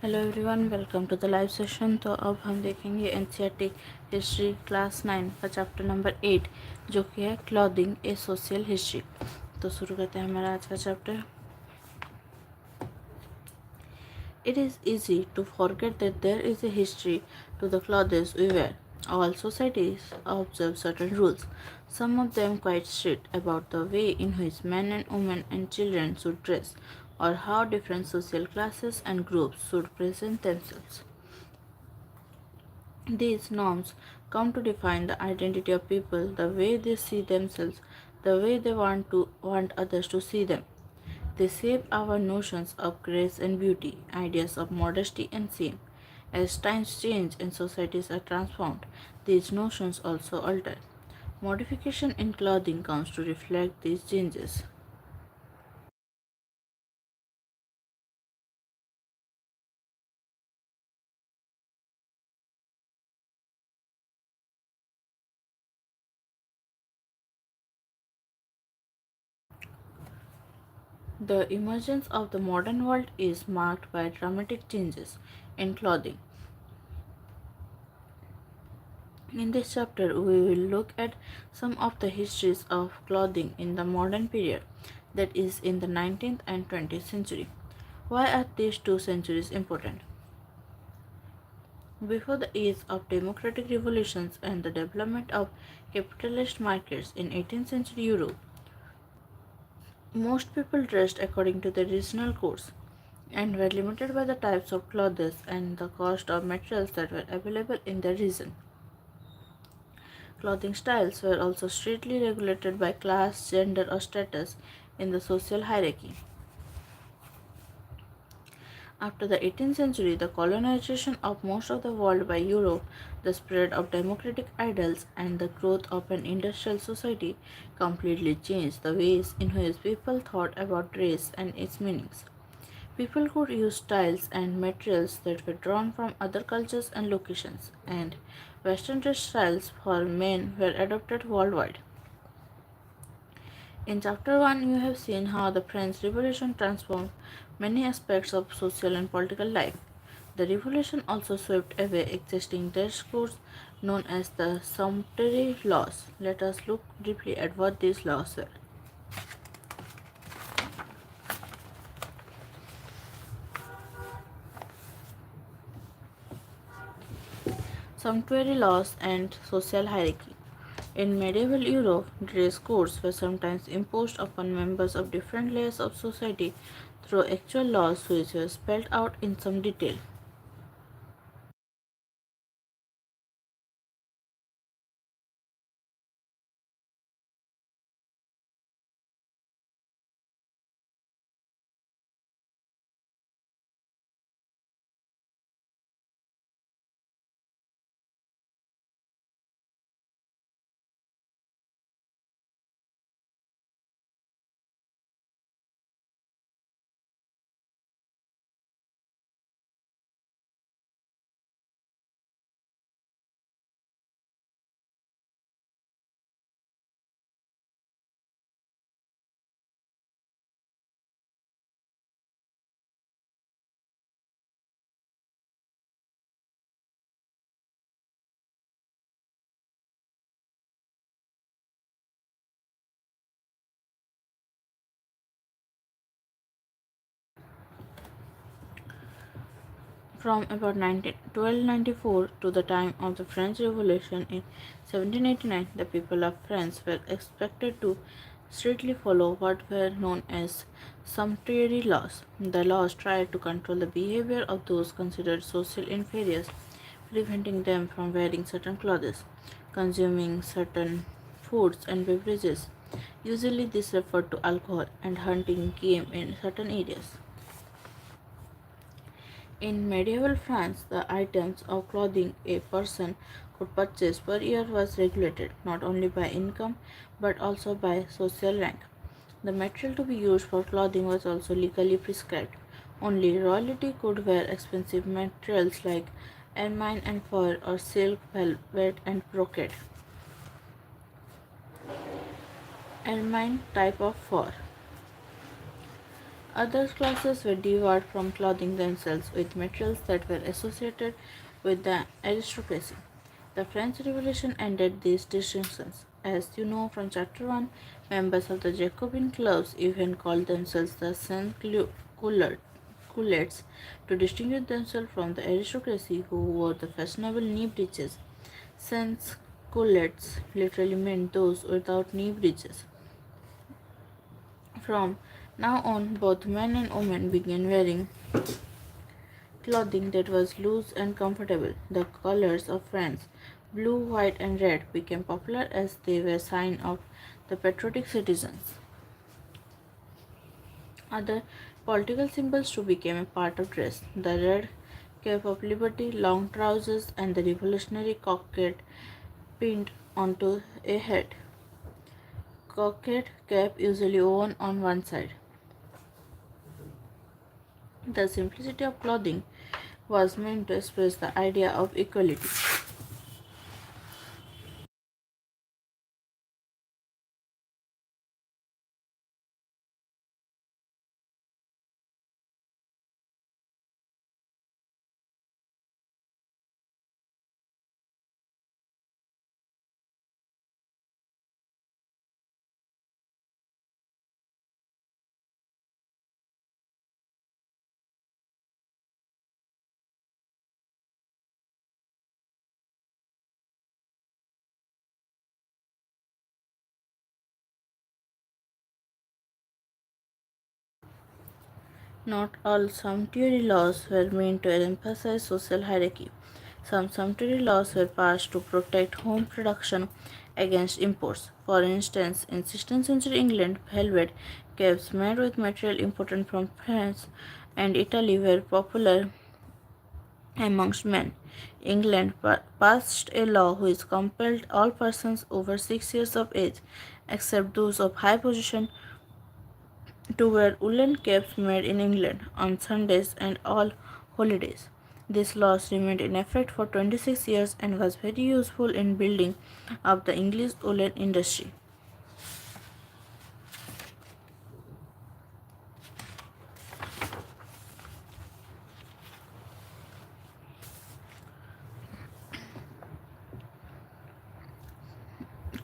Hello everyone, welcome to the live session. तो अब हम देखेंगे एनसीईआरटी हिस्ट्री क्लास 9 का चैप्टर नंबर 8 जो कि है क्लॉथिंग ए सोशल हिस्ट्री। तो शुरू करते हैं हमारा आज का chapter. It is easy to forget that there is a history to the clothes we wear. All societies observe certain rules, some of them quite strict, about the way in which men and women and children should dress, or how different social classes and groups should present themselves. These norms come to define the identity of people, the way they see themselves, the way they want others to see them. They shape our notions of grace and beauty, ideas of modesty and shame. As times change and societies are transformed, these notions also alter. Modification in clothing comes to reflect these changes. The emergence of the modern world is marked by dramatic changes in clothing. In this chapter, we will look at some of the histories of clothing in the modern period, that is, in the 19th and 20th century. Why are these two centuries important? Before the age of democratic revolutions and the development of capitalist markets in 18th century Europe, most people dressed according to their regional codes and were limited by the types of clothes and the cost of materials that were available in their region. Clothing styles were also strictly regulated by class, gender, or status in the social hierarchy. After the 18th century, the colonization of most of the world by Europe, the spread of democratic ideals, and the growth of an industrial society completely changed the ways in which people thought about race and its meanings. People could use styles and materials that were drawn from other cultures and locations, and Western dress styles for men were adopted worldwide. In chapter 1, you have seen how the French Revolution transformed many aspects of social and political life. The revolution also swept away existing dress codes known as the sumptuary laws. Let us look deeply at what these laws were. Sumptuary laws and social hierarchy. In medieval Europe, dress codes were sometimes imposed upon members of different layers of society through actual laws which were spelled out in some detail. From about 1294 to the time of the French Revolution in 1789, the people of France were expected to strictly follow what were known as sumptuary laws. The laws tried to control the behavior of those considered social inferiors, preventing them from wearing certain clothes, consuming certain foods and beverages. Usually, this referred to alcohol and hunting game in certain areas. In medieval France, the items of clothing a person could purchase per year was regulated not only by income but also by social rank. The material to be used for clothing was also legally prescribed. Only royalty could wear expensive materials like ermine and fur or silk, velvet, and brocade. Ermine type of fur. Other classes were debarred from clothing themselves with materials that were associated with the aristocracy. The French Revolution ended these distinctions. As you know from chapter 1, members of the Jacobin clubs even called themselves the Sans-Culottes to distinguish themselves from the aristocracy who wore the fashionable knee breeches. Sans-Culottes literally meant those without knee breeches. From now on, both men and women began wearing clothing that was loose and comfortable. The colors of France, blue, white, and red, became popular as they were sign of the patriotic citizens. Other political symbols too became a part of dress. The red cap of liberty, long trousers, and the revolutionary cockade pinned onto a head. Cockade cap usually worn on one side. The simplicity of clothing was meant to express the idea of equality. Not all sumptuary laws were meant to emphasize social hierarchy. Some sumptuary laws were passed to protect home production against imports. For instance, in 16th century England, velvet capes made with material imported from France and Italy were popular amongst men. England passed a law which compelled all persons over 6 years of age, except those of high position, to wear woolen capes made in England on Sundays and all holidays. This law remained in effect for 26 years and was very useful in building up the English woolen industry.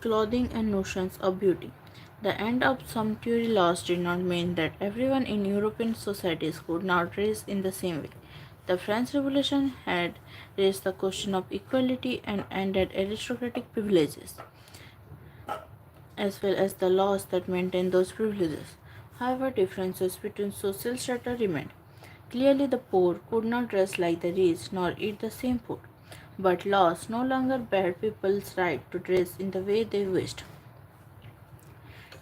Clothing and notions of beauty. The end of sumptuary laws did not mean that everyone in European societies could now dress in the same way. The French Revolution had raised the question of equality and ended aristocratic privileges, as well as the laws that maintain those privileges. However, differences between social strata remained. Clearly, the poor could not dress like the rich nor eat the same food, but laws no longer barred people's right to dress in the way they wished.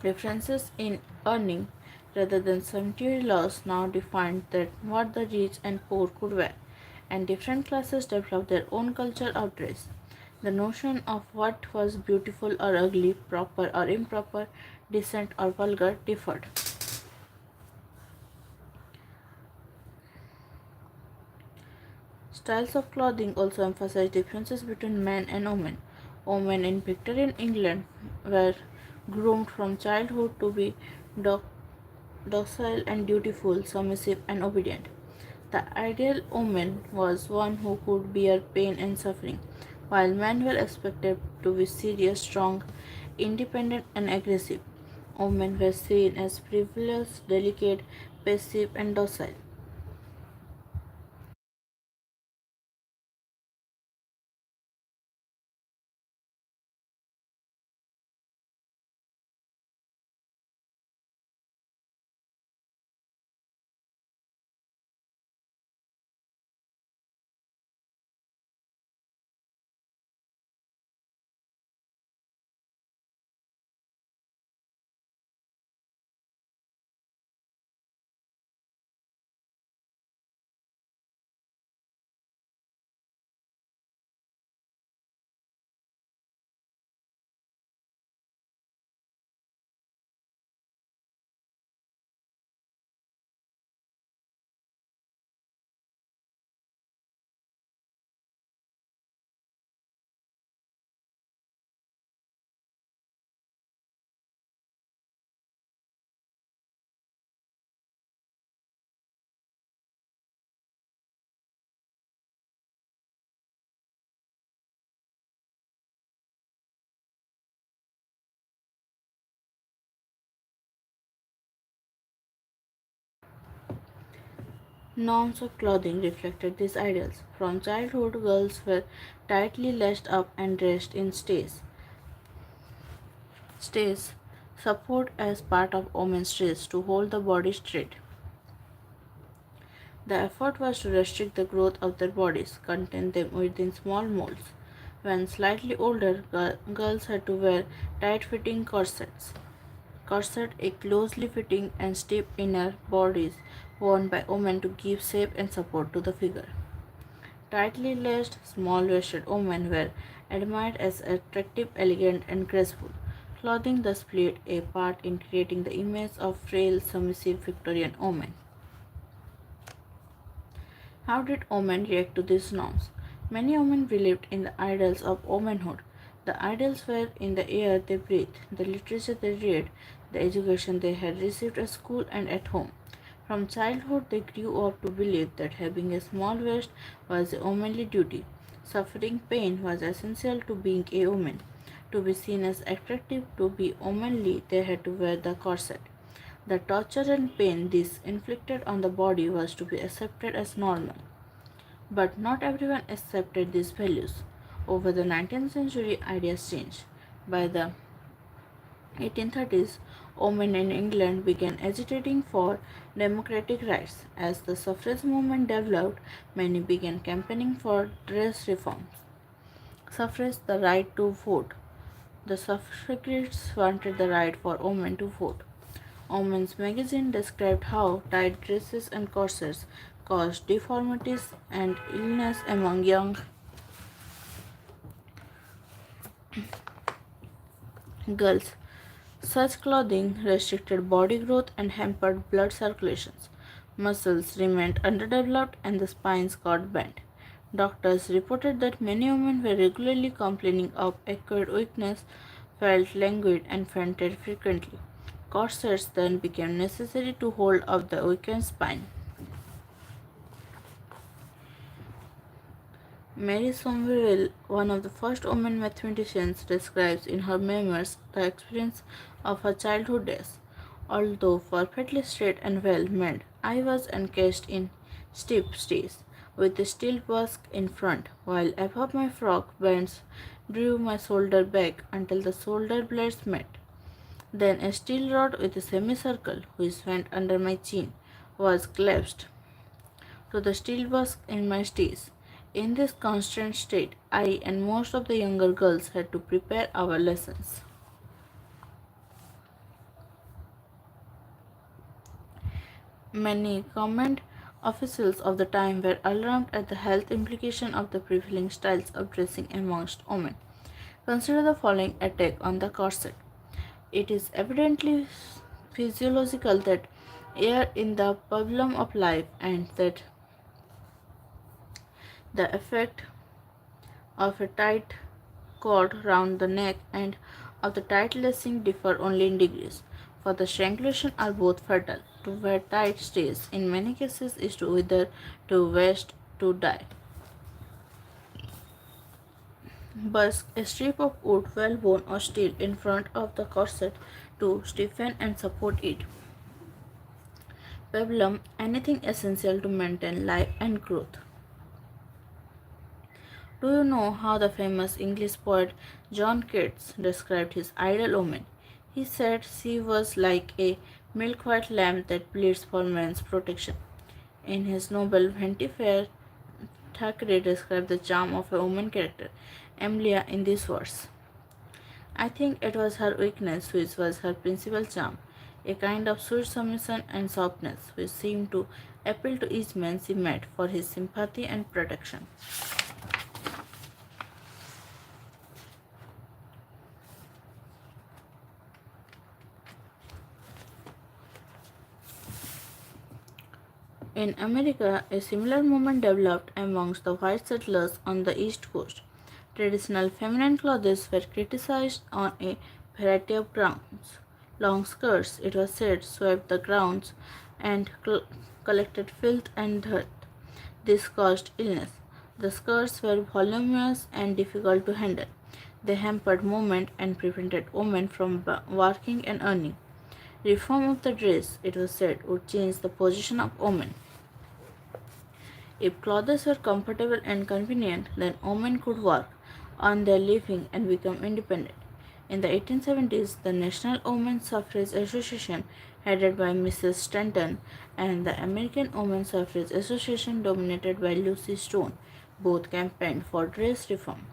Differences in earning rather than sumptuary laws now defined that what the rich and poor could wear, and different classes developed their own culture of dress. The notion of what was beautiful or ugly, proper or improper, decent or vulgar differed. Styles of clothing also emphasize differences between men and women. Women in Victorian England were groomed from childhood to be doc- docile and dutiful, submissive and obedient. The ideal woman was one who could bear pain and suffering, while men were expected to be serious, strong, independent, and aggressive. Women were seen as frivolous, delicate, passive, and docile. Norms of clothing reflected these ideals. From childhood, girls were tightly laced up and dressed in stays support as part of women's dress to hold the body straight. The effort was to restrict the growth of their bodies, contain them within small molds. When slightly older, girls had to wear tight-fitting corsets. Corset, a closely fitting and stiff inner bodies worn by women to give shape and support to the figure. Tightly laced, small-waisted women were admired as attractive, elegant, and graceful. Clothing thus played a part in creating the image of frail, submissive Victorian women. How did women react to these norms? Many women believed in the ideals of womanhood. The ideals were in the air they breathed, the literature they read, the education they had received at school and at home. From childhood, they grew up to believe that having a small waist was a womanly duty. Suffering pain was essential to being a woman. To be seen as attractive, to be womanly, they had to wear the corset. The torture and pain this inflicted on the body was to be accepted as normal. But not everyone accepted these values. Over the 19th century, ideas changed. By the 1830s, women in England began agitating for democratic rights. As the suffrage movement developed, many began campaigning for dress reforms. Suffrage, the right to vote. The suffragettes wanted the right for women to vote. Women's magazine described how tight dresses and corsets caused deformities and illness among young girls. Such clothing restricted body growth and hampered blood circulations. Muscles remained underdeveloped and the spines got bent. Doctors reported that many women were regularly complaining of acquired weakness, felt languid, and fainted frequently. Corsets then became necessary to hold up the weakened spine. Mary Somerville, one of the first women mathematicians, describes in her memoirs the experience of her childhood days. Although perfectly straight and well made, I was encased in stiff stays, with a steel busk in front, while above my frock bands drew my shoulder back until the shoulder blades met. Then a steel rod with a semicircle, which went under my chin, was clasped to the steel busk in my stays. In this constant state, I and most of the younger girls had to prepare our lessons. Many government officials of the time were alarmed at the health implication of the prevailing styles of dressing amongst women. Consider the following attack on the corset. It is evidently physiological that air in the problem of life and that the effect of a tight cord round the neck and of the tight lacing differ only in degrees, for the strangulation are both fatal. To wear tight stays in many cases is to wither, to waste, to die. Busk, a strip of wood, whalebone, or steel in front of the corset to stiffen and support it. Peplum, anything essential to maintain life and growth. Do you know how the famous English poet John Keats described his ideal woman? He said she was like a milk-white lamb that bleeds for man's protection. In his novel Vanity Fair, Thackeray described the charm of a woman character, Emilia, in these words. I think it was her weakness which was her principal charm, a kind of sweet submission and softness which seemed to appeal to each man she met for his sympathy and protection. In America, a similar movement developed amongst the white settlers on the East Coast. Traditional feminine clothes were criticized on a variety of grounds. Long skirts, it was said, swept the grounds and collected filth and dirt. This caused illness. The skirts were voluminous and difficult to handle. They hampered movement and prevented women from working and earning. Reform of the dress, it was said, would change the position of women. If clothes were comfortable and convenient, then women could work, earn their living, and become independent. In the 1870s, the National Women's Suffrage Association, headed by Mrs. Stanton, and the American Women's Suffrage Association, dominated by Lucy Stone, both campaigned for dress reform.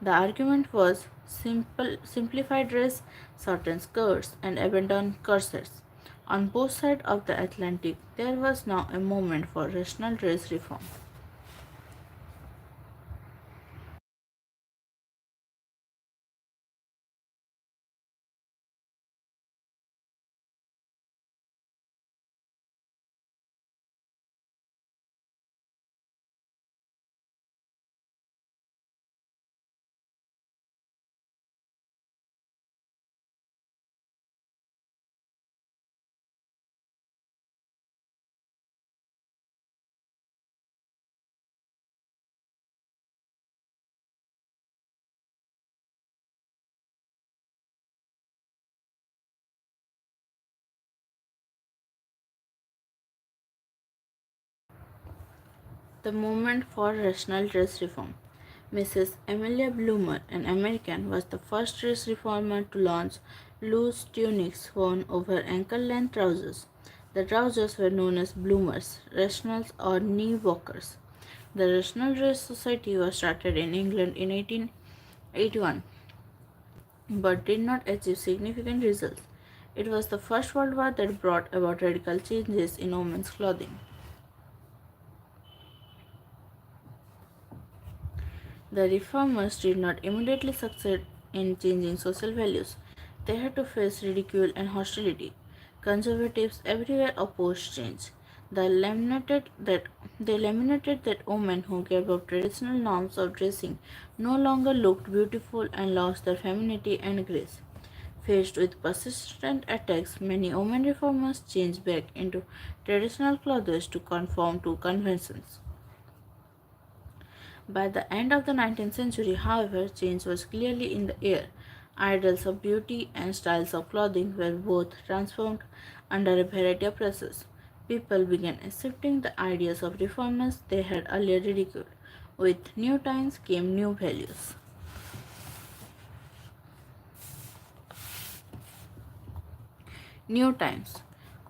The argument was simplify dress, shorten skirts, and abandon corsets. On both sides of the Atlantic, there was now a movement for rational dress reform. The movement for rational dress reform. Mrs. Amelia Bloomer, an American, was the first dress reformer to launch loose tunics worn over ankle length trousers. The trousers were known as bloomers, rationals, or knee walkers. The Rational Dress Society was started in England in 1881 but did not achieve significant results. It was the First World War that brought about radical changes in women's clothing. The reformers did not immediately succeed in changing social values. They had to face ridicule and hostility. Conservatives everywhere opposed change. They laminated that women who gave up traditional norms of dressing no longer looked beautiful and lost their femininity and grace. Faced with persistent attacks, many women reformers changed back into traditional clothes to conform to conventions. By the end of the 19th century, however, change was clearly in the air. Ideals of beauty and styles of clothing were both transformed under a variety of pressures. People began accepting the ideas of reformers they had earlier ridiculed. With new times came new values. New times.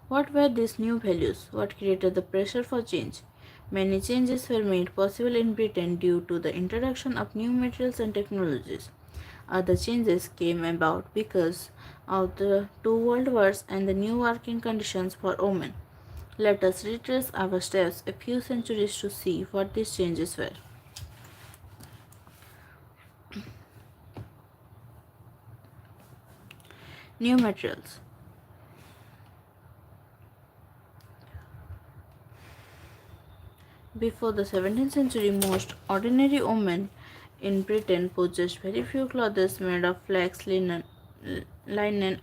What were these new values? What created the pressure for change? Many changes were made possible in Britain due to the introduction of new materials and technologies. Other changes came about because of the two world wars and the new working conditions for women. Let us retrace our steps a few centuries to see what these changes were. New materials. Before the 17th century, most ordinary women in Britain possessed very few clothes made of flax, linen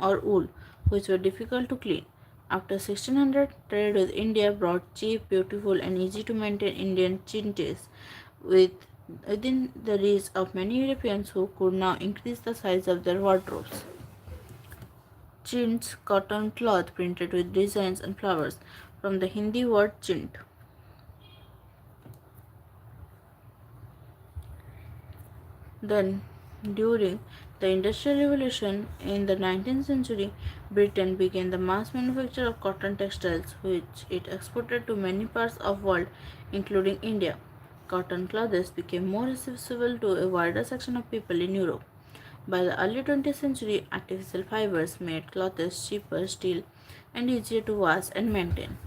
or wool, which were difficult to clean. After 1600, trade with India brought cheap, beautiful, and easy to maintain Indian chintz with within the reach of many Europeans who could now increase the size of their wardrobes. Chintz, cotton cloth printed with designs and flowers, from the Hindi word chint. Then, during the Industrial Revolution in the 19th century, Britain began the mass manufacture of cotton textiles, which it exported to many parts of the world, including India. Cotton clothes became more accessible to a wider section of people in Europe. By the early 20th century, artificial fibers made clothes cheaper still and easier to wash and maintain.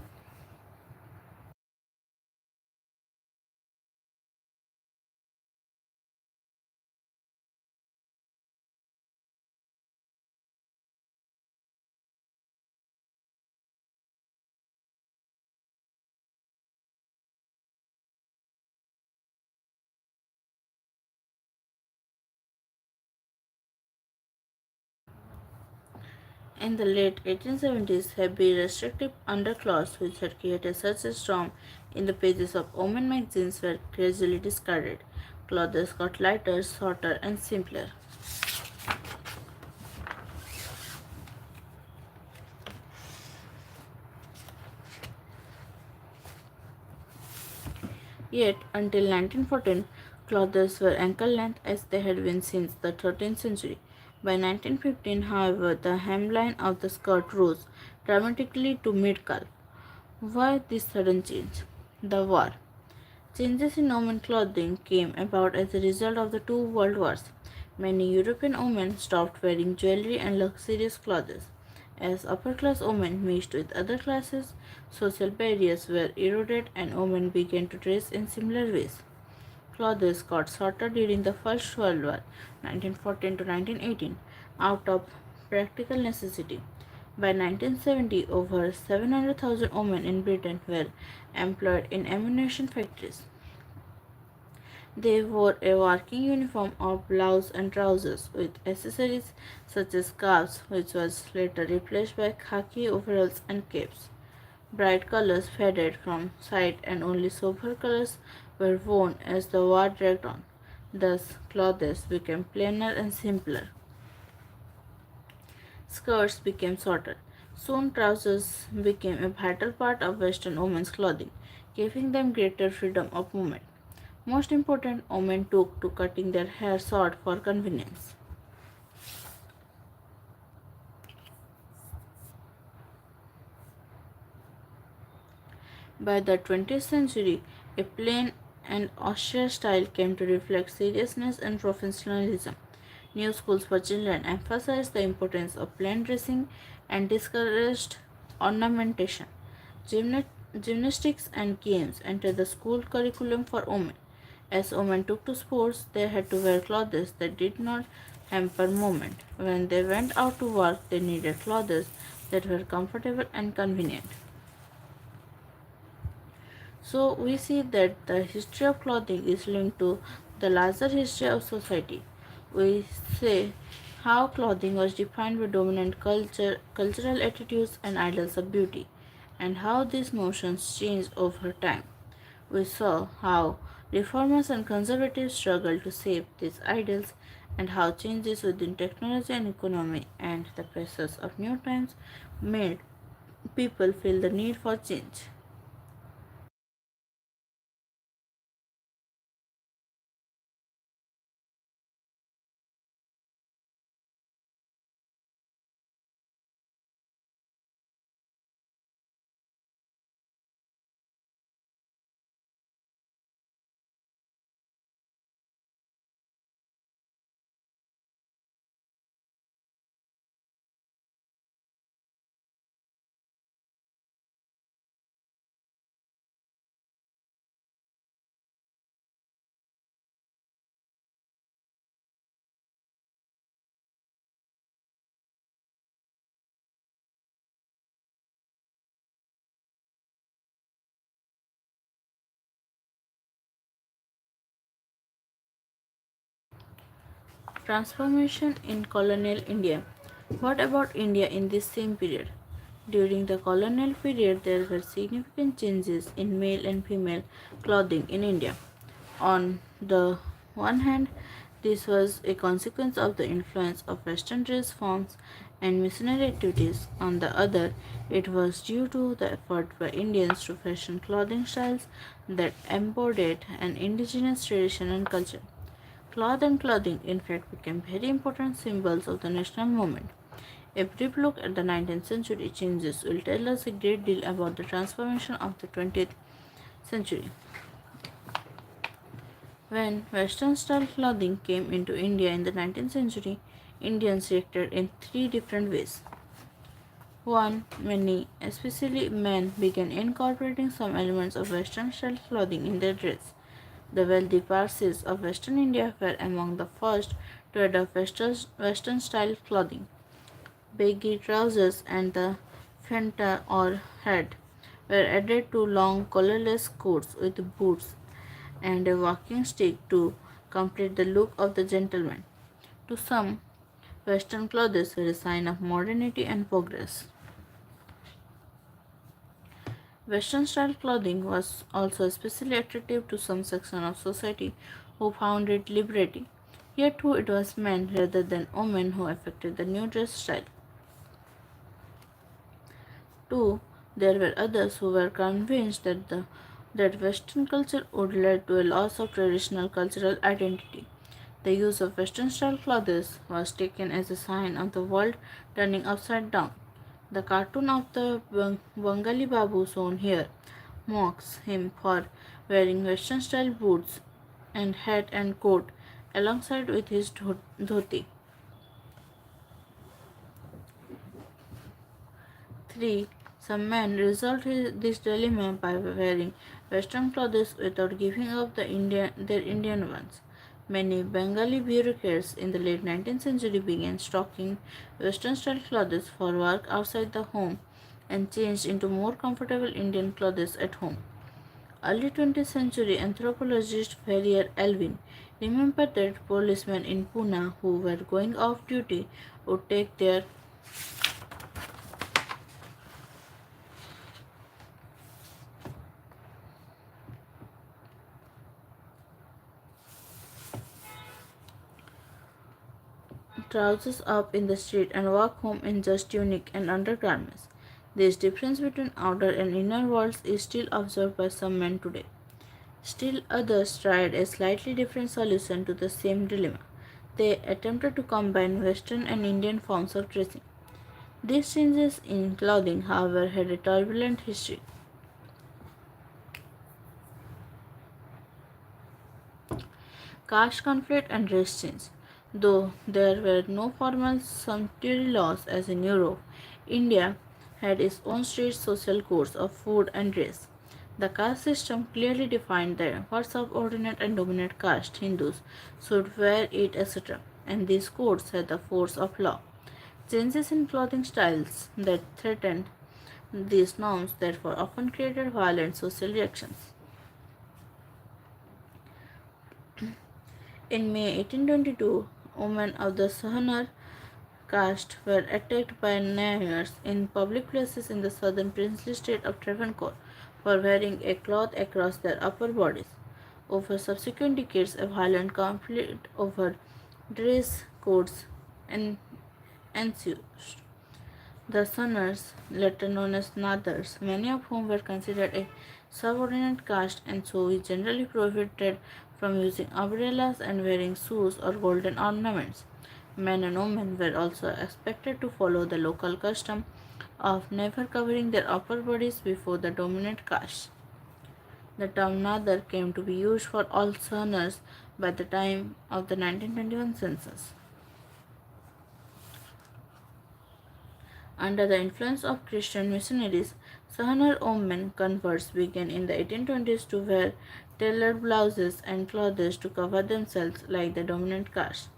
In the late 1870s, heavy restrictive undercloths, which had created such a storm in the pages of women magazines, were gradually discarded. Clothes got lighter, shorter, and simpler. Yet, until 1914, clothes were ankle length as they had been since the 13th century. By 1915, however, the hemline of the skirt rose dramatically to mid calf. Why this sudden change? The war. Changes in women clothing came about as a result of the two world wars. Many European women stopped wearing jewelry and luxurious clothes. As upper class women mixed with other classes, social barriers were eroded and women began to dress in similar ways. Clothes got shorter during the First World War, 1914 to 1918, out of practical necessity. By 1970, over 700,000 women in Britain were employed in ammunition factories. They wore a working uniform of blouse and trousers with accessories such as scarves, which was later replaced by khaki overalls and capes. Bright colors faded from sight and only sober colors were worn as the war dragged on. Thus, clothes became plainer and simpler. Skirts became shorter. Soon, trousers became a vital part of Western women's clothing, giving them greater freedom of movement. Most important, women took to cutting their hair short for convenience. By the 20th century, a plain and austere style came to reflect seriousness and professionalism. New schools for children emphasized the importance of plain dressing and discouraged ornamentation. Gymna- Gymnastics and games entered the school curriculum for women. As women took to sports, they had to wear clothes that did not hamper movement. When they went out to work, they needed clothes that were comfortable and convenient. So we see that the history of clothing is linked to the larger history of society. We say how clothing was defined by dominant cultural attitudes and ideals of beauty, and how these notions changed over time. We saw how reformers and conservatives struggled to shape these ideals, and how changes within technology and economy and the pressures of new times made people feel the need for change. Transformation in colonial India. What about India in this same period? During the colonial period, there were significant changes in male and female clothing in India. On the one hand, this was a consequence of the influence of Western dress forms and missionary activities. On the other, it was due to the effort by Indians to fashion clothing styles that embodied an indigenous tradition and culture. Cloth and clothing, in fact, became very important symbols of the national movement. A brief look at the 19th century changes will tell us a great deal about the transformation of the 20th century. When Western style clothing came into India in the 19th century, Indians reacted in three different ways. One, many, especially men, began incorporating some elements of Western style clothing in their dress. The wealthy Parsis of Western India were among the first to adopt Western style clothing. Baggy trousers and the fenta or hat were added to long collarless coats with boots and a walking stick to complete the look of the gentleman. To some, Western clothes were a sign of modernity and progress. Western style clothing was also especially attractive to some section of society who found it liberating. Here too it was men rather than women who affected the new dress style. Two, there were others who were convinced that the that Western culture would lead to a loss of traditional cultural identity. The use of Western style clothes was taken as a sign of the world turning upside down. The cartoon of the Bengali Babu shown here mocks him for wearing Western style boots and hat and coat alongside with his dhoti. 3. Some men resolved this dilemma by wearing Western clothes without giving up their Indian ones. Many Bengali bureaucrats in the late 19th century began stocking Western style clothes for work outside the home and changed into more comfortable Indian clothes at home. Early 20th century anthropologist Ferrier Elvin remembered that policemen in Pune who were going off duty would take their trousers up in the street and walk home in just tunic and undergarments. This difference between outer and inner worlds is still observed by some men today. Still others tried a slightly different solution to the same dilemma. They attempted to combine Western and Indian forms of dressing. These changes in clothing, however, had a turbulent history. Caste conflict and race change. Though there were no formal sumptuary laws as in Europe, India had its own strict social codes of food and dress. The caste system clearly defined what subordinate and dominant caste Hindus should wear, eat, etc., and these codes had the force of law. Changes in clothing styles that threatened these norms therefore often created violent social reactions. In May 1822, women of the Sahanar caste were attacked by Nayars in public places in the southern princely state of Travancore for wearing a cloth across their upper bodies. Over subsequent decades, a violent conflict over dress codes ensued. The Sunars, later known as Nadars, many of whom were considered a subordinate caste and so we generally prohibited from using umbrellas and wearing shoes or golden ornaments. Men and women were also expected to follow the local custom of never covering their upper bodies before the dominant caste. The term Nadar came to be used for all Sunars by the time of the 1921 census. Under the influence of Christian missionaries, Sahanar women converts began in the 1820s to wear tailored blouses and clothes to cover themselves like the dominant caste.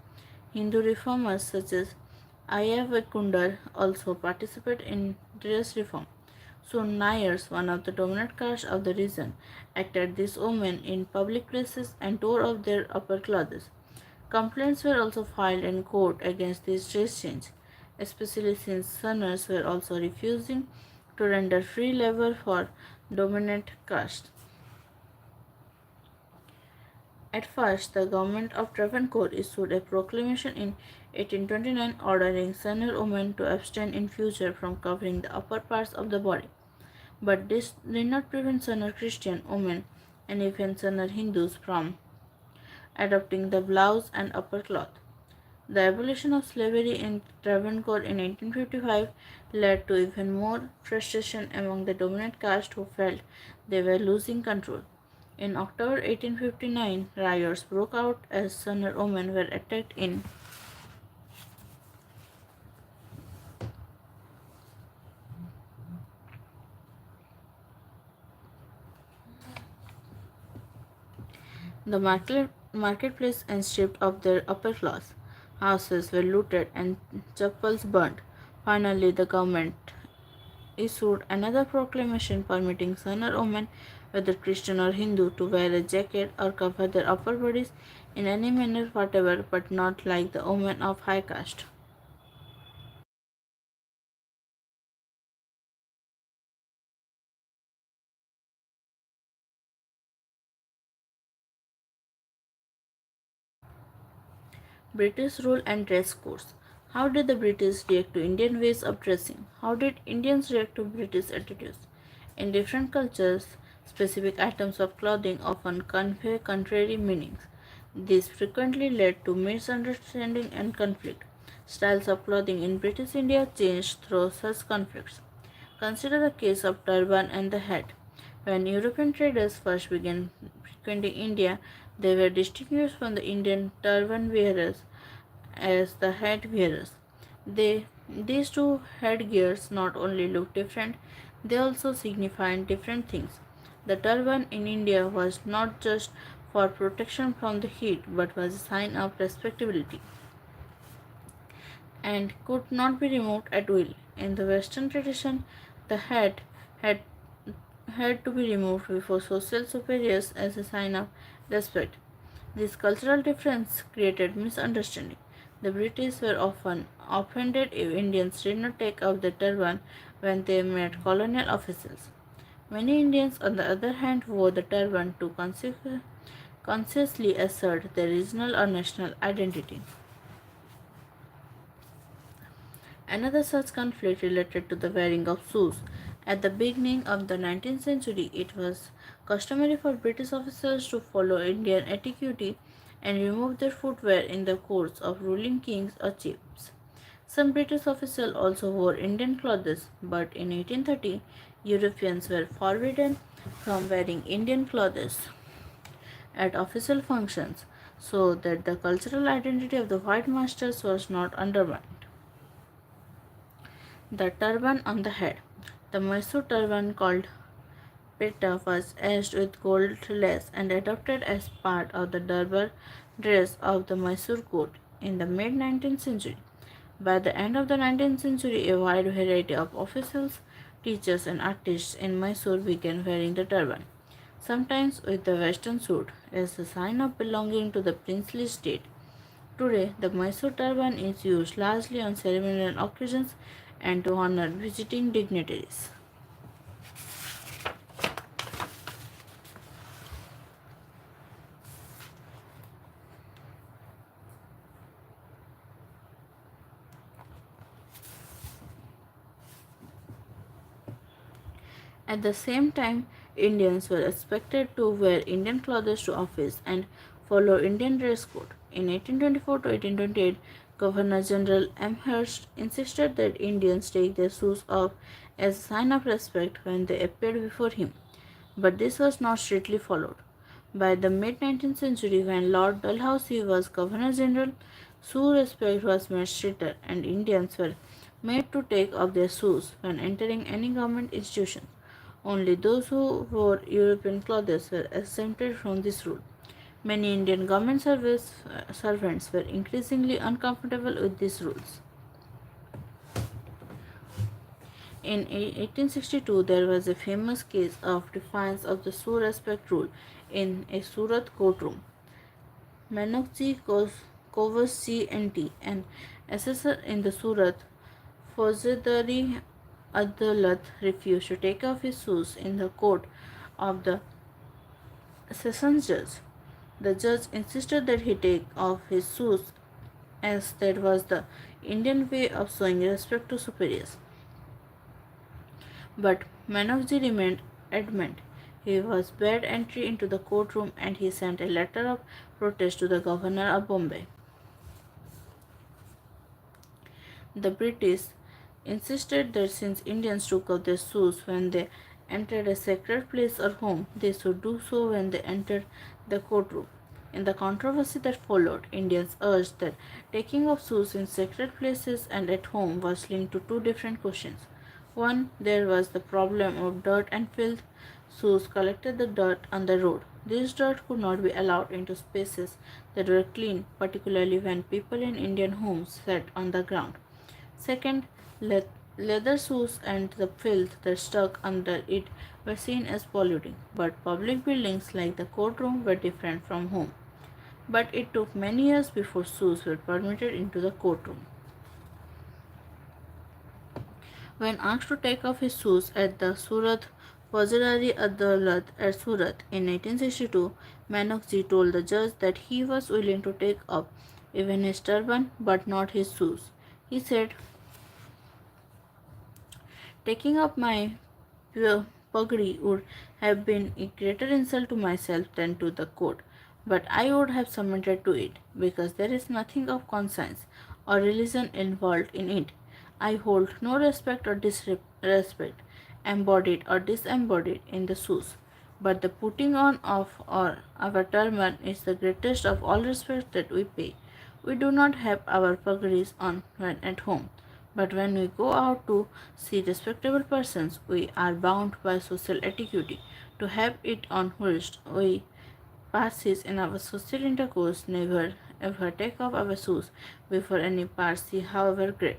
Hindu reformers such as Ayavakundar also participated in dress reform. Soon Nayars, one of the dominant castes of the region, acted these women in public places and tore off their upper clothes. Complaints were also filed in court against this dress change, especially since Sunners were also refusing to render free labor for dominant caste. At first, the government of Travancore issued a proclamation in 1829 ordering Sunner women to abstain in future from covering the upper parts of the body. But this did not prevent Sunner Christian women and even Sunner Hindus from adopting the blouse and upper cloth. The abolition of slavery in Travancore in 1855 led to even more frustration among the dominant caste who felt they were losing control. In October 1859, riots broke out as Sunner women were attacked in the marketplace and stripped of their upper class. Houses were looted and chapels burned. Finally, the government issued another proclamation permitting Sunner women, whether Christian or Hindu, to wear a jacket or cover their upper bodies in any manner whatever, but not like the women of high caste. British rule and dress codes. How did the British react to Indian ways of dressing? How did Indians react to British attitudes? In different cultures, Specific items of clothing often convey contrary meanings. This frequently led to misunderstanding and conflict. Styles of clothing in British India changed through such conflicts. Consider the case of turban and the hat. When European traders first began frequenting India, they were distinguished from the Indian turban wearers as the hat wearers. These two headgears not only looked different, they also signified different things. The turban in India was not just for protection from the heat but was a sign of respectability and could not be removed at will. In the Western tradition, the hat had had to be removed before social superiors as a sign of respect. This cultural difference created misunderstanding. The British were often offended if Indians did not take off the turban when they met colonial officials. Many Indians, on the other hand, wore the turban to consciously assert their regional or national identity. Another such conflict related to the wearing of shoes. At the beginning of the 19th century, it was customary for British officers to follow Indian etiquette and remove their footwear in the courts of ruling kings or chiefs. Some British officials also wore Indian clothes, but in 1830, Europeans were forbidden from wearing Indian clothes at official functions so that the cultural identity of the white masters was not undermined. The turban on the head. The Mysore turban called petta was edged with gold lace and adopted as part of the Durbar dress of the Mysore court in the mid 19th century. By the end of the 19th century, a wide variety of officials, teachers, and artists in Mysore began wearing the turban, sometimes with the western suit, as a sign of belonging to the princely state. Today, the Mysore turban is used largely on ceremonial occasions and to honor visiting dignitaries. At the same time, Indians were expected to wear Indian clothes to office and follow Indian dress code. In 1824 to 1828, Governor General Amherst insisted that Indians take their shoes off as a sign of respect when they appeared before him. But this was not strictly followed. By the mid 19th century, when Lord Dalhousie was Governor General, shoe respect was made stricter, and Indians were made to take off their shoes when entering any government institution. Only those who wore European clothes were exempted from this rule. Many Indian government servants were increasingly uncomfortable with these rules. In 1862, there was a famous case of defiance of the shoe respect rule in a Surat courtroom. Manokji Kovasji NT, an assessor in the Surat Fauzdari Adalat, refused to take off his shoes in the court of the sessions judge. The judge insisted that he take off his shoes as that was the Indian way of showing respect to superiors. But Manokji remained adamant. He was barred entry into the courtroom and he sent a letter of protest to the governor of Bombay. The British insisted that since Indians took off their shoes when they entered a sacred place or home, they should do so when they entered the courtroom. In the controversy that followed, Indians urged that taking off shoes in sacred places and at home was linked to two different questions. One, there was the problem of dirt and filth. Shoes collected the dirt on the road. This dirt could not be allowed into spaces that were clean, particularly when people in Indian homes sat on the ground. Second, leather shoes and the filth that stuck under it were seen as polluting, but public buildings like the courtroom were different from home. But it took many years before shoes were permitted into the courtroom. When asked to take off his shoes at the Surat Fauzdari Adalat at Surat in 1862, Manokji told the judge that he was willing to take off even his turban but not his shoes. He said, taking up my puggree would have been a greater insult to myself than to the court, but I would have submitted to it, because there is nothing of conscience or religion involved in it. I hold no respect or disrespect, embodied or disembodied, in the shoes. But the putting on of or our turban is the greatest of all respects that we pay. We do not have our puggarees on when at home, but when we go out to see respectable persons, we are bound by social etiquette to have it on whilst we passes in our social intercourse. Never ever take off our shoes before any party, however great.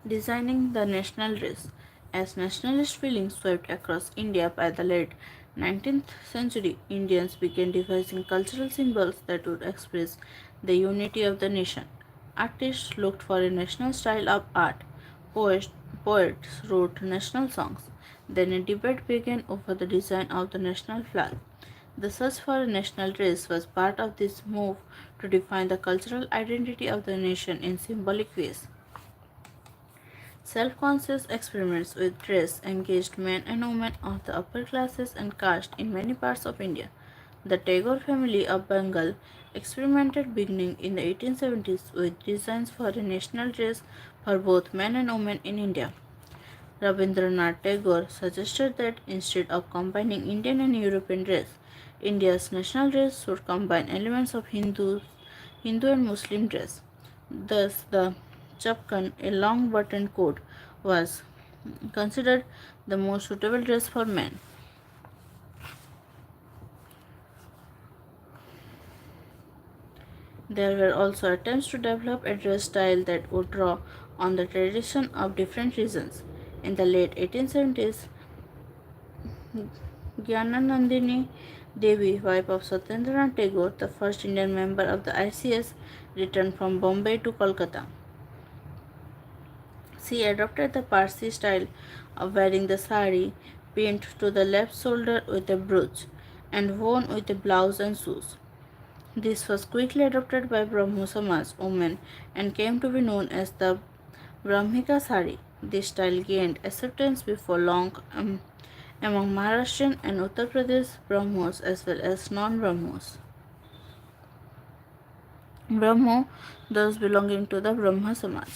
Designing the national dress. As nationalist feelings swept across India by the late 19th century, Indians began devising cultural symbols that would express the unity of the nation. Artists looked for a national style of art. Poets, poets wrote national songs. Then a debate began over the design of the national flag. The search for a national dress was part of this move to define the cultural identity of the nation in symbolic ways. Self-conscious experiments with dress engaged men and women of the upper classes and caste in many parts of India. The Tagore family of Bengal experimented beginning in the 1870s with designs for a national dress for both men and women in India. Rabindranath Tagore suggested that instead of combining Indian and European dress, India's national dress should combine elements of Hindu and Muslim dress. Thus, the chapkan, a long buttoned coat, was considered the most suitable dress for men. There were also attempts to develop a dress style that would draw on the tradition of different regions. In the late 1870s, Gyananandini Devi, wife of Satyendranath Tagore, the first Indian member of the ICS, returned from Bombay to Kolkata. She adopted the Parsi style of wearing the sari pinned to the left shoulder with a brooch and worn with a blouse and shoes. This was quickly adopted by Brahmo Samaj women and came to be known as the Brahmika sari. This style gained acceptance before long among Maharashtrian and Uttar Pradesh Brahmos as well as non-Brahmos. Brahmo, those belonging to the Brahma Samaj.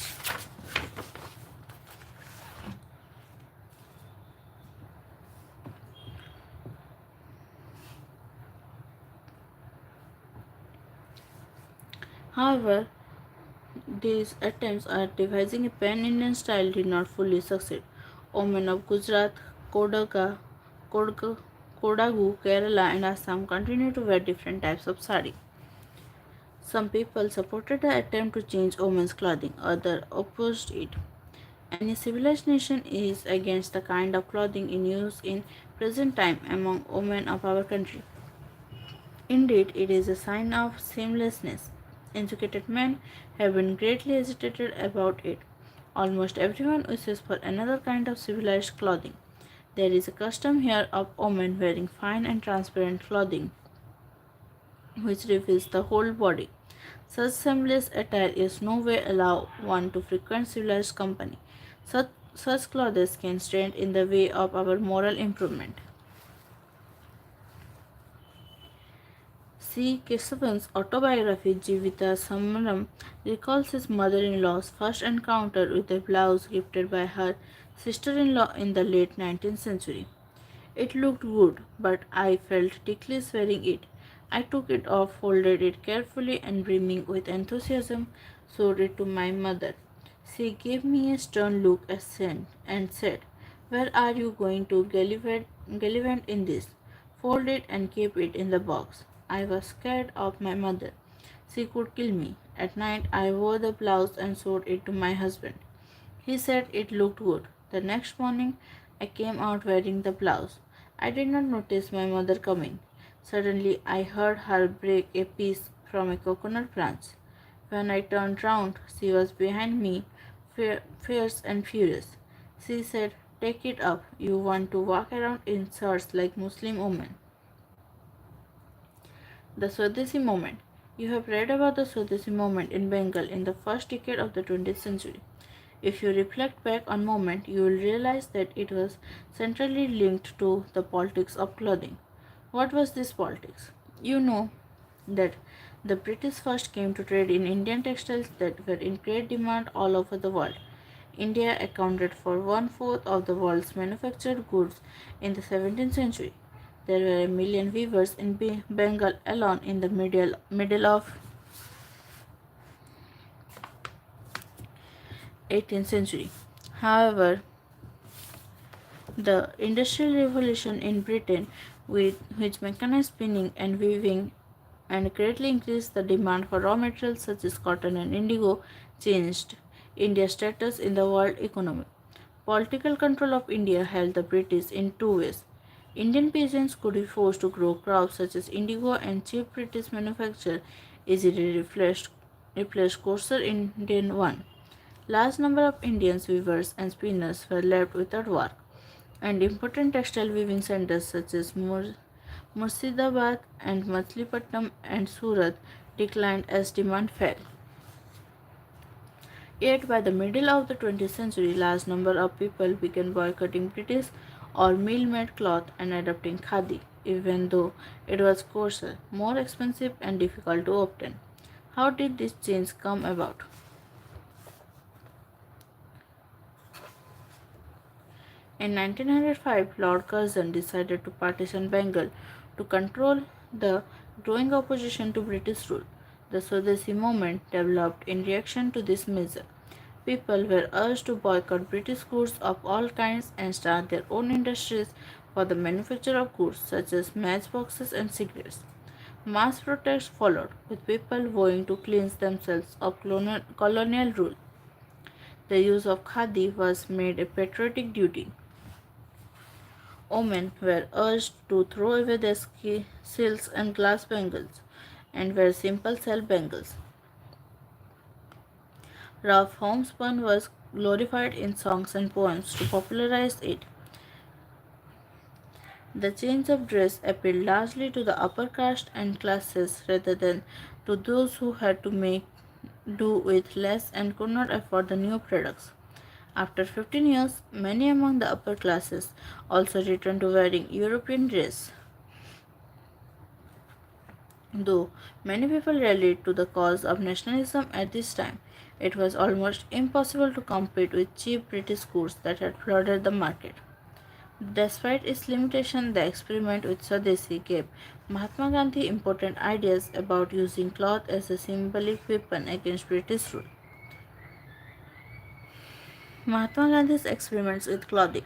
However, these attempts at devising a pan-Indian style did not fully succeed. Women of Gujarat, Kodga, Kodagu, Kerala, and Assam continued to wear different types of sari. Some people supported the attempt to change women's clothing, others opposed it. Any civilized nation is against the kind of clothing in use in present time among women of our country. Indeed, it is a sign of shamelessness. Educated men have been greatly agitated about it. Almost everyone wishes for another kind of civilized clothing. There is a custom here of women wearing fine and transparent clothing which reveals the whole body. Such shameless attire is no way allow one to frequent civilized company. Such clothes can stand in the way of our moral improvement. C. Kesavan's autobiography Jivita Samaram recalls his mother-in-law's first encounter with a blouse gifted by her sister-in-law in the late 19th century. It looked good, but I felt ticklish wearing it. I took it off, folded it carefully, and brimming with enthusiasm, showed it to my mother. She gave me a stern look and said, "Where are you going to gallivant in this? Fold it and keep it in the box." I was scared of my mother. She could kill me. At night, I wore the blouse and showed it to my husband. He said it looked good. The next morning, I came out wearing the blouse. I did not notice my mother coming. Suddenly, I heard her break a piece from a coconut branch. When I turned round, she was behind me, fierce and furious. She said, "Take it up. You want to walk around in shirts like Muslim women." The Swadeshi movement. You have read about the Swadeshi movement in Bengal in the first decade of the 20th century. If you reflect back on moment, you will realize that it was centrally linked to the politics of clothing. What was this politics? You know that the British first came to trade in Indian textiles that were in great demand all over the world. India accounted for one fourth of the world's manufactured goods in the 17th century. There were a million weavers in Bengal alone in the middle of 18th century. However, the Industrial Revolution in Britain, with which mechanized spinning and weaving and greatly increased the demand for raw materials such as cotton and indigo, changed India's status in the world economy. Political control of India helped the British in two ways. Indian peasants could be forced to grow crops such as indigo, and cheap British manufacture easily replaced coarser Indian one. Large number of Indians weavers and spinners were left without work, and important textile weaving centers such as Murshidabad and Machilipatnam and Surat declined as demand fell. Yet by the middle of the 20th century, large number of people began boycotting British or mill-made cloth and adopting khadi, even though it was coarser, more expensive and difficult to obtain. How did this change come about? In 1905, Lord Curzon decided to partition Bengal to control the growing opposition to British rule. The Swadeshi movement developed in reaction to this measure. People were urged to boycott British goods of all kinds and start their own industries for the manufacture of goods such as matchboxes and cigarettes. Mass protests followed, with people vowing to cleanse themselves of colonial rule. The use of khadi was made a patriotic duty. Women were urged to throw away their silks and glass bangles and wear simple shell bangles. Rough homespun was glorified in songs and poems to popularize it. The change of dress appealed largely to the upper caste and classes rather than to those who had to make do with less and could not afford the new products. After 15 years, many among the upper classes also returned to wearing European dress. Though many people rallied to the cause of nationalism at this time, it was almost impossible to compete with cheap British goods that had flooded the market. Despite its limitation, the experiment with Swadeshi gave Mahatma Gandhi important ideas about using cloth as a symbolic weapon against British rule. Mahatma Gandhi's experiments with clothing.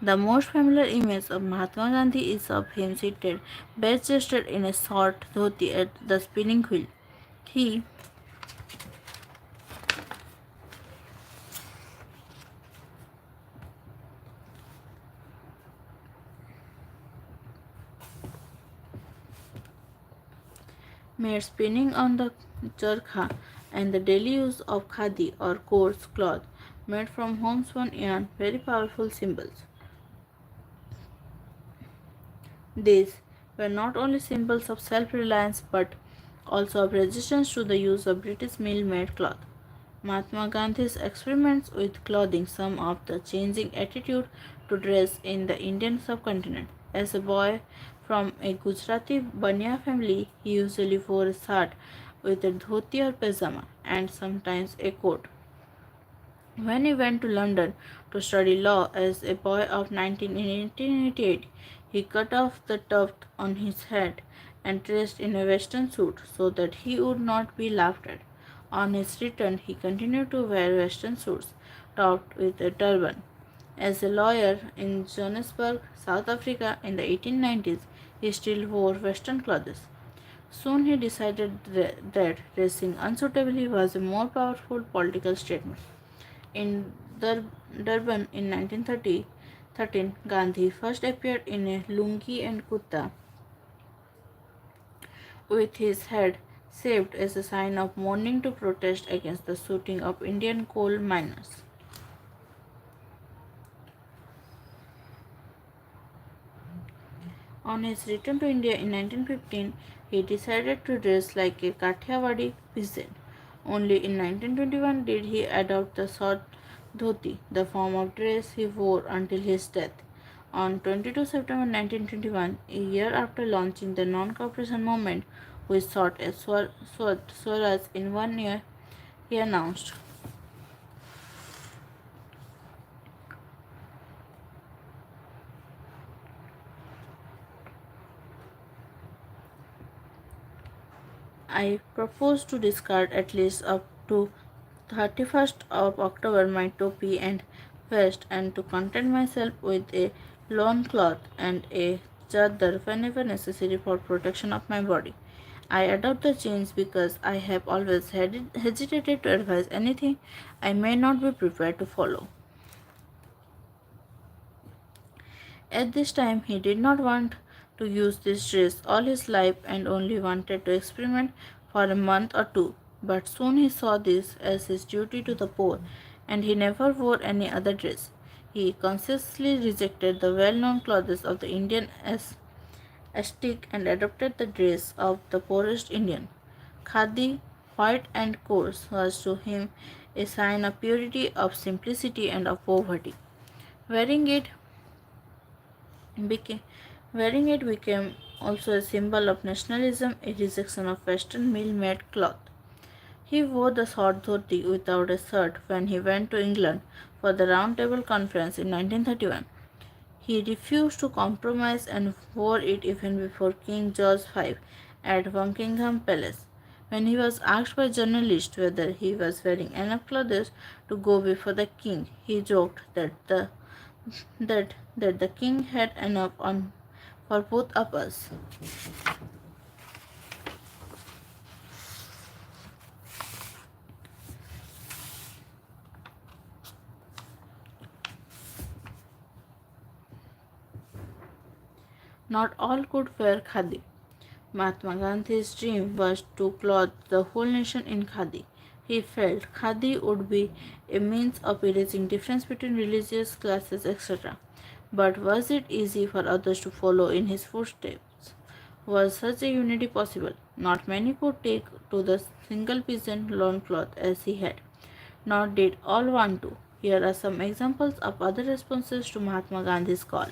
The most familiar image of Mahatma Gandhi is of him seated, bare-chested in a short dhoti at the spinning wheel. He made spinning on the charkha and the daily use of khadi or coarse cloth made from homespun yarn very powerful symbols. These were not only symbols of self-reliance but also of resistance to the use of British mill-made cloth. Mahatma Gandhi's experiments with clothing sum up the changing attitude to dress in the Indian subcontinent. As a boy from a Gujarati Baniya family, he usually wore a shirt with a dhoti or pajama and sometimes a coat. When he went to London to study law as a boy of 19 in 1888, he cut off the tuft on his hat and dressed in a western suit so that he would not be laughed at. On his return, he continued to wear western suits, topped with a turban. As a lawyer in Johannesburg, South Africa in the 1890s, he still wore western clothes. Soon he decided that dressing unsuitably was a more powerful political statement. In Durban in 1913, Gandhi first appeared in a lungi and kurta with his head shaved as a sign of mourning to protest against the shooting of Indian coal miners. On his return to India in 1915, he decided to dress like a Kathiawadi peasant. Only in 1921 did he adopt the short dhoti, the form of dress he wore until his death. On 22 September 1921, a year after launching the non-cooperation movement, which sought a Swaraj in 1 year, he announced, I propose to discard at least up to 31st of October my topi and vest and to content myself with a loin cloth and a chadar whenever necessary for protection of my body. I adopt the change because I have always hesitated to advise anything I may not be prepared to follow. At this time, he did not want to use this dress all his life and only wanted to experiment for a month or two. But soon he saw this as his duty to the poor, and he never wore any other dress. He consciously rejected the well known clothes of the Indian ascetic and adopted the dress of the poorest Indian. Khadi, white and coarse, was to him a sign of purity, of simplicity, and of poverty. Wearing it Became, wearing it became also a symbol of nationalism, a rejection of Western mill-made cloth. He wore the short dhoti without a shirt when he went to England for the Round Table Conference in 1931. He refused to compromise and wore it even before King George V at Buckingham Palace. When he was asked by journalists whether he was wearing enough clothes to go before the king, he joked that the king had enough on for both of us. Not all could wear khadi. Mahatma Gandhi's dream was to clothe the whole nation in khadi. He felt khadi would be a means of erasing difference between religious classes, etc. But was it easy for others to follow in his footsteps? Was such a unity possible? Not many could take to the single peasant loincloth as he had, nor did all want to. Here are some examples of other responses to Mahatma Gandhi's call.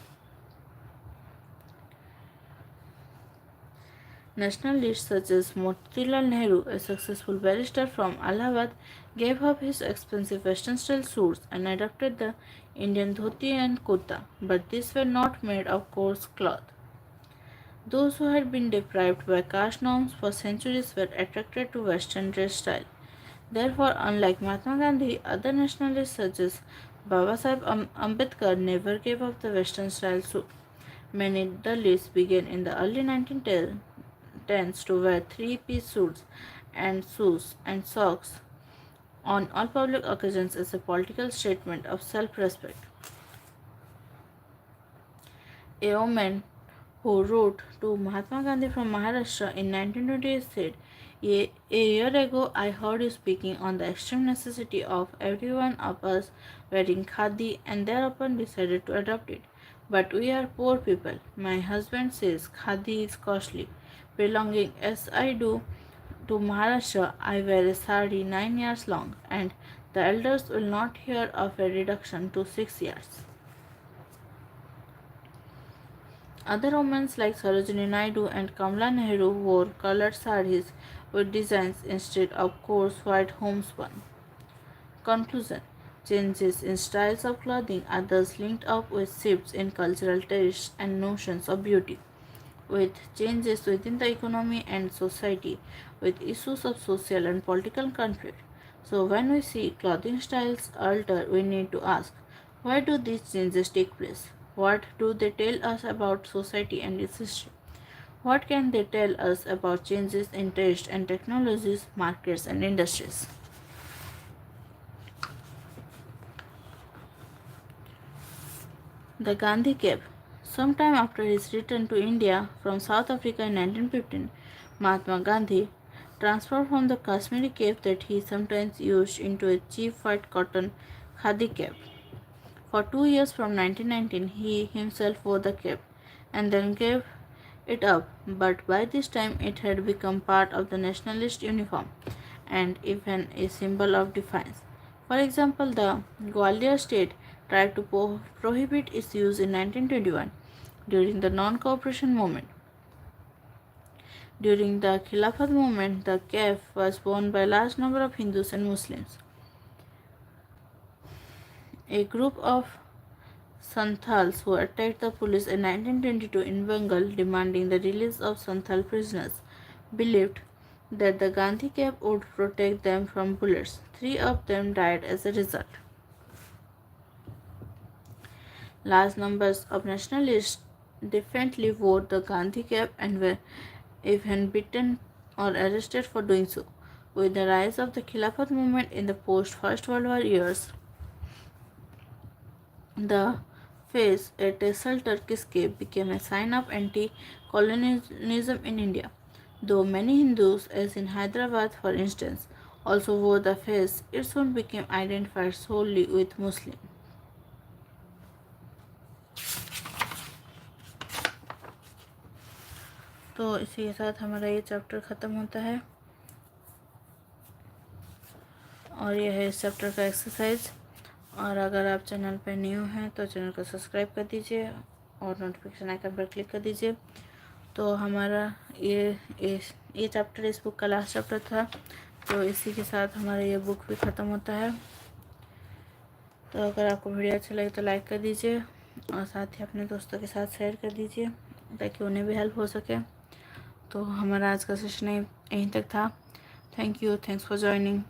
Nationalists such as Motilal Nehru, a successful barrister from Allahabad, gave up his expensive western style suits and adopted the Indian dhoti and kurta, but these were not made of coarse cloth. Those who had been deprived by caste norms for centuries were attracted to western dress style. Therefore, unlike Mahatma Gandhi, other nationalists such as Babasaheb Ambedkar never gave up the western style suit. Many Dalits began in the early 1910s to wear three-piece suits and shoes and socks on all public occasions as a political statement of self-respect. A woman who wrote to Mahatma Gandhi from Maharashtra in 1928 said, a year ago I heard you speaking on the extreme necessity of every one of us wearing khadi and thereupon decided to adopt it. But we are poor people. My husband says khadi is costly. Belonging as I do to Maharashtra, I wear a sari 9 years long, and the elders will not hear of a reduction to 6 years. Other women like Sarojini Naidu and Kamala Nehru wore colored saris with designs instead of coarse white homespun. Conclusion: changes in styles of clothing are thus linked up with shifts in cultural tastes and notions of beauty. with changes within the economy and society, with issues of social and political conflict. So, when we see clothing styles alter, we need to ask, why do these changes take place? What do they tell us about society and its history? What can they tell us about changes in taste and technologies, markets, and industries? The Gandhi Cap. Sometime after his return to India from South Africa in 1915, Mahatma Gandhi transformed from the Kashmiri cap that he sometimes used into a cheap white cotton khadi cap. For 2 years from 1919, he himself wore the cap and then gave it up, but by this time it had become part of the nationalist uniform and even a symbol of defiance. For example, the Gwalior state tried to prohibit its use in 1921 during the non cooperation movement. During the Khilafat movement, the cap was worn by a large number of Hindus and Muslims. A group of Santals who attacked the police in 1922 in Bengal demanding the release of Santhal prisoners believed that the Gandhi cap would protect them from bullets. 3 of them died as a result. Large numbers of nationalists defiantly wore the Gandhi cap and were even beaten or arrested for doing so. With the rise of the Khilafat movement in the post First World War years, the face, a tassel Turkish cape, became a sign of anti-colonialism in India. Though many Hindus, as in Hyderabad for instance, also wore the face, it soon became identified solely with Muslim. तो इसी के साथ हमारा ये chapter ख़त्म होता है और यह है इस चैप्टर का एक्सरसाइज। और अगर आप चैनल पर न्यू हैं तो चैनल को सब्सक्राइब कर दीजिए और नोटिफिकेशन आइकन पर क्लिक कर दीजिए। तो हमारा ये चैप्टर इस बुक का लास्ट चैप्टर था, तो इसी के साथ हमारा ये बुक भी ख़त्म होता है। तो अगर आपको वीडियो अच्छा लगे तो लाइक कर दीजिए और साथ ही अपने दोस्तों के साथ शेयर कर दीजिए ताकि उन्हें भी हेल्प हो सके। तो हमारा आज का सेशन यहीं तक था। Thank you, thanks for joining.